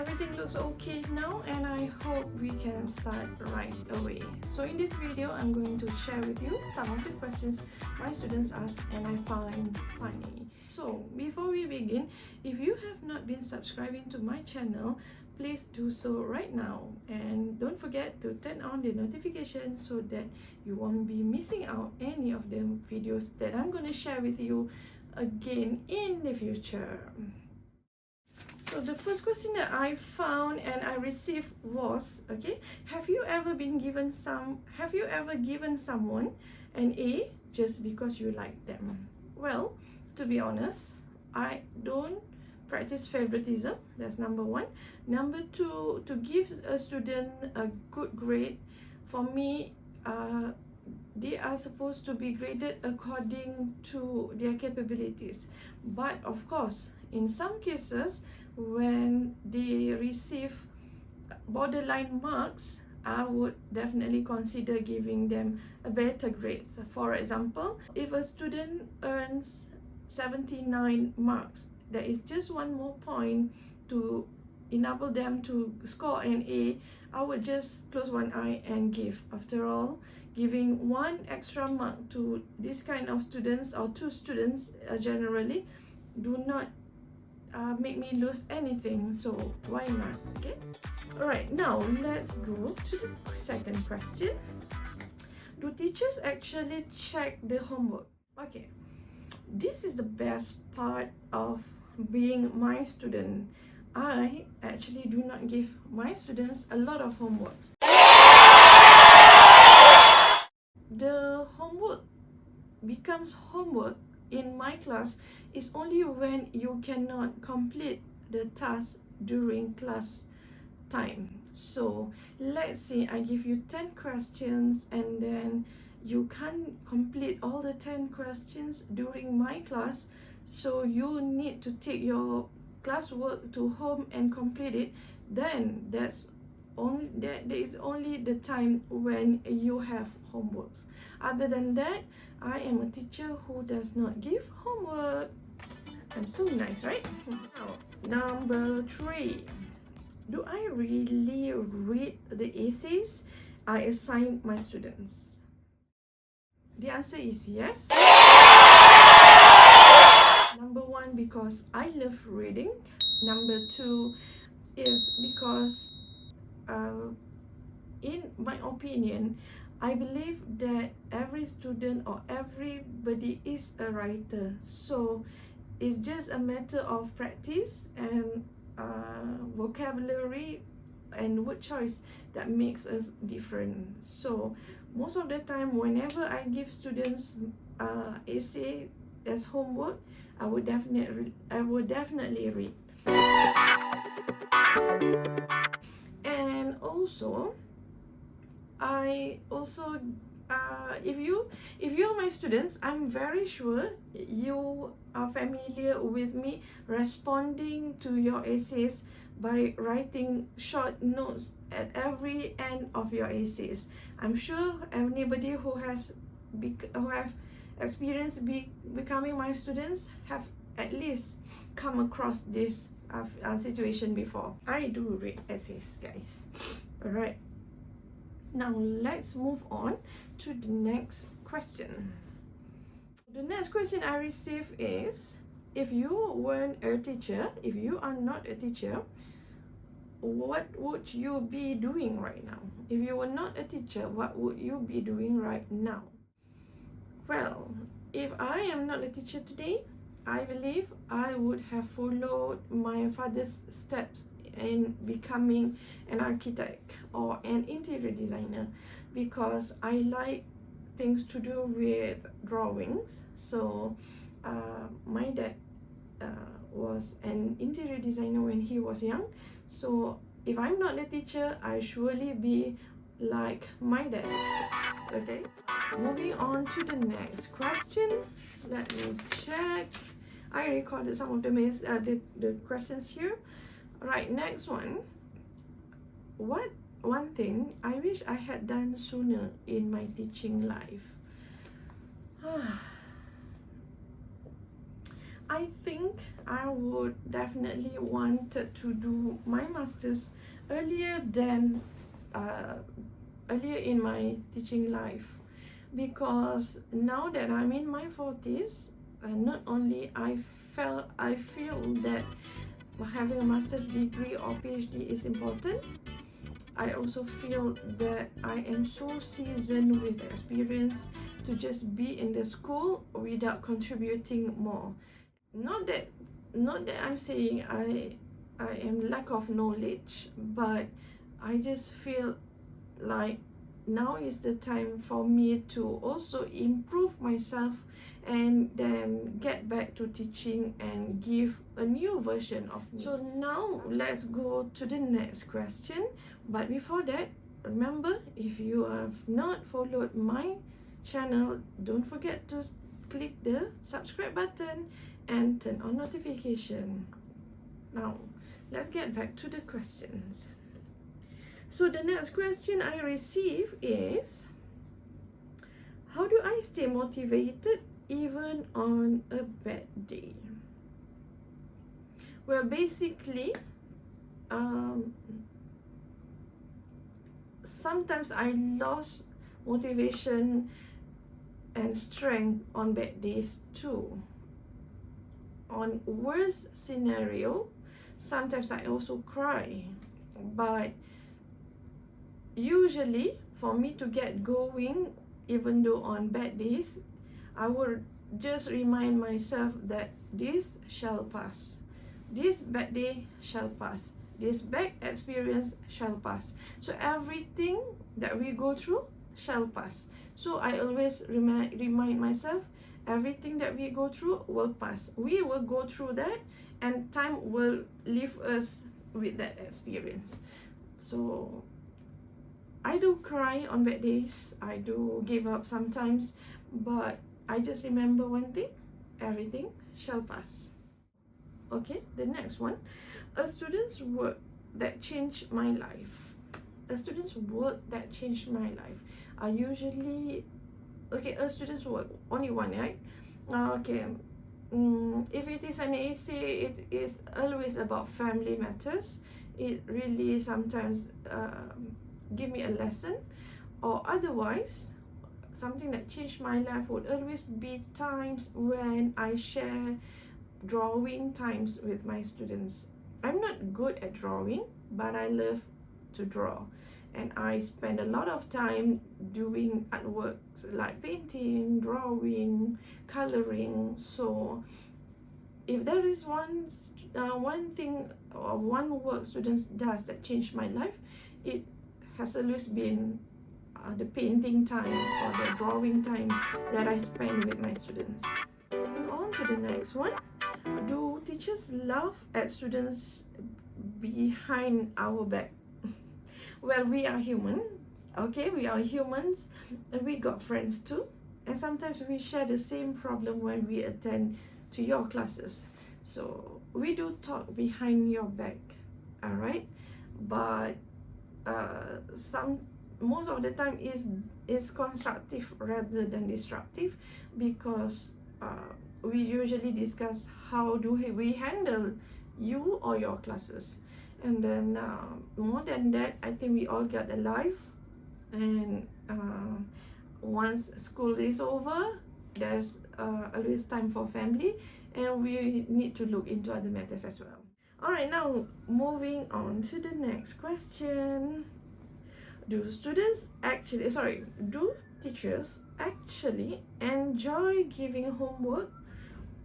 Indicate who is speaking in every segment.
Speaker 1: everything looks okay now, and I hope we can start right away. So in this video, I'm going to share with you some of the questions my students ask and I find funny. So before we begin, if you have not been subscribing to my channel, please do so right now, and don't forget to turn on the notifications so that you won't be missing out any of the videos that I'm going to share with you again in the future. So the first question that I found and I received was, okay, have you ever given someone an A just because you like them? Well, to be honest, I don't practice favoritism. That's number one. Number two, to give a student a good grade, for me, they are supposed to be graded according to their capabilities. But of course, in some cases, when they receive borderline marks, I would definitely consider giving them a better grade. So for example, if a student earns 79 marks, there is just one more point to enable them to score an A, I would just close one eye and give. After all, giving one extra mark to this kind of students, or two students generally, do not make me lose anything, so why not? Okay, all right, now let's go to the second question. Do teachers actually check the homework? Okay, this is the best part of being my student. I actually do not give my students a lot of homeworks. The homework becomes homework in my class is only when you cannot complete the task during class time. So let's say I give you 10 questions and then you can't complete all the 10 questions during my class, so you need to take your classwork to home and complete it. Then that is only the time when you have homeworks. Other than that, I am a teacher who does not give homework. I'm so nice, right? Now, number 3. Do I really read the essays I assign my students? The answer is yes. Number 1, because I love reading. Number 2 is because in my opinion, I believe that every student or everybody is a writer. So it's just a matter of practice and vocabulary and word choice that makes us different. So most of the time, whenever I give students essay as homework, I would definitely read. And also, if you are my students, I'm very sure you are familiar with me responding to your essays by writing short notes at every end of your essays. I'm sure anybody who have experienced becoming my students have at least come across this situation before. I do read essays, guys. All right. Now let's move on to the next question. The next question I received is, if you weren't a teacher, if you are not a teacher, what would you be doing right now? If you were not a teacher, what would you be doing right now? Well, if I am not a teacher today, I believe I would have followed my father's steps in becoming an architect or an interior designer, because I like things to do with drawings. So my dad was an interior designer when he was young. So if I'm not a teacher, I surely be like my dad. Okay, moving on to the next question. Let me check. I recorded some of the questions here. Right, next one. What one thing I wish I had done sooner in my teaching life? I think I would definitely wanted to do my master's earlier than earlier in my teaching life, because now that I'm in my 40s, not only I feel that having a master's degree or PhD is important, I also feel that I am so seasoned with experience to just be in the school without contributing more. Not that I'm saying I am lack of knowledge, but I just feel like now is the time for me to also improve myself and then get back to teaching and give a new version of me. So now let's go to the next question. But before that, remember, if you have not followed my channel, don't forget to click the subscribe button and turn on notification. Now let's get back to the questions. So the next question I receive is, how do I stay motivated even on a bad day? Well, basically, sometimes I lost motivation and strength on bad days too. On worst scenario, sometimes I also cry, but usually for me to get going, even though on bad days, I will just remind myself that this shall pass. This bad day shall pass. This bad experience shall pass. So everything that we go through shall pass. So I always remind myself, everything that we go through will pass. We will go through that, and time will leave us with that experience. So I do cry on bad days, I do give up sometimes, but I just remember one thing, everything shall pass. Okay, the next one, a student's work that changed my life. A student's work that changed my life are usually, okay, a student's work, only one, right? Okay, if it is an essay, it is always about family matters. It really sometimes give me a lesson, or otherwise something that changed my life would always be times when I share drawing times with my students. I'm not good at drawing, but I love to draw, and I spend a lot of time doing artworks like painting, drawing, coloring. So if there is one thing or one work students does that changed my life, it has always been the painting time or the drawing time that I spend with my students. Moving on to the next one. Do teachers laugh at students behind our back? Well, we are human, okay? We are humans, and we got friends too. And sometimes we share the same problem when we attend to your classes. So we do talk behind your back, all right? But most of the time is constructive rather than destructive, because we usually discuss how do we handle you or your classes. And then more than that, I think we all get a life, and once school is over, there's always time for family, and we need to look into other matters as well. Alright, now moving on to the next question. Do teachers actually enjoy giving homework,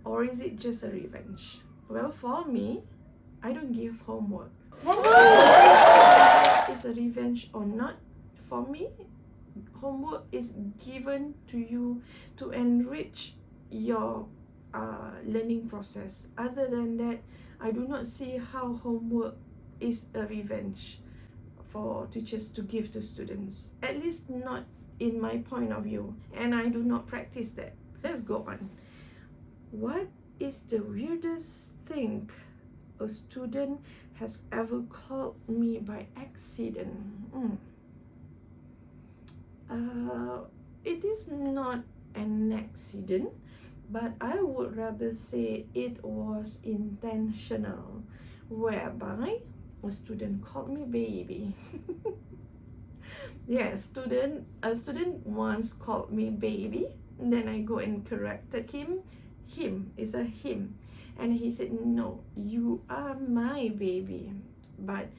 Speaker 1: or is it just a revenge? Well, for me, I don't give homework. It's a revenge or not, for me, homework is given to you to enrich your learning process. Other than that, I do not see how homework is a revenge for teachers to give to students, at least not in my point of view, and I do not practice that. Let's go on. What is the weirdest thing a student has ever called me by accident? It is not an accident, but I would rather say it was intentional, whereby a student called me baby. Yeah, a student once called me baby, and then I go and corrected him. Him is a him, and he said, "No, you are my baby." But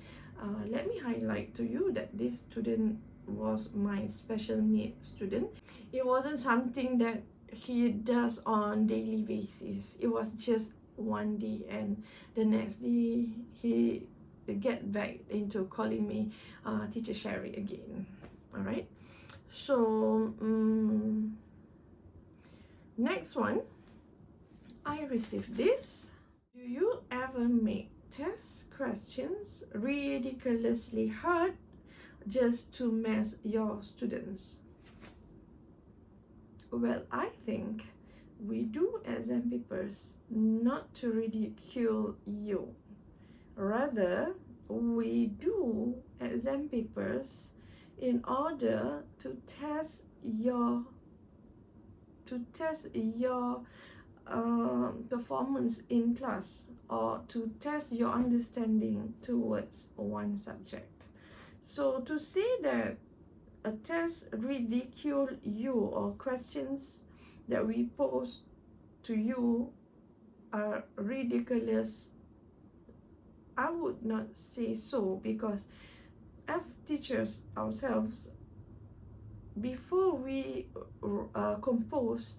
Speaker 1: let me highlight to you that this student was my special need student. It wasn't something that he does on daily basis. It was just one day, and the next day he get back into calling me Teacher Sherry again. All right, so next one, I received this. Do you ever make test questions ridiculously hard just to mess your students? Well, I think we do exam papers not to ridicule you. Rather, we do exam papers in order to test your performance in class, or to test your understanding towards one subject. So to say that a test ridicule you, or questions that we pose to you are ridiculous, I would not say so, because as teachers ourselves, before we compose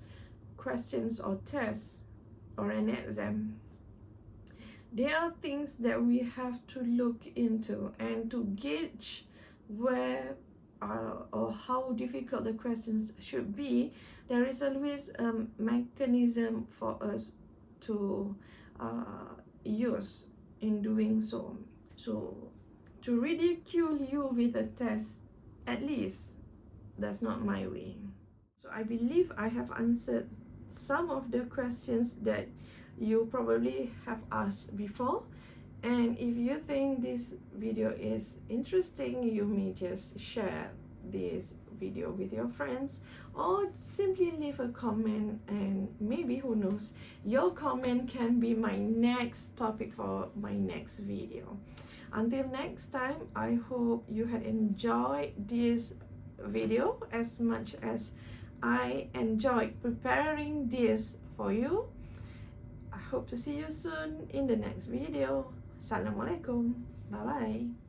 Speaker 1: questions or tests or an exam, there are things that we have to look into, and to gauge where or how difficult the questions should be, there is always a mechanism for us to use in doing so. So to ridicule you with a test, at least that's not my way. So I believe I have answered some of the questions that you probably have asked before, and if you think this video is interesting, you may just share this video with your friends, or simply leave a comment, and maybe, who knows, your comment can be my next topic for my next video. Until next time, I hope you had enjoyed this video as much as I enjoyed preparing this for you. I hope to see you soon in the next video. Assalamualaikum. Bye bye.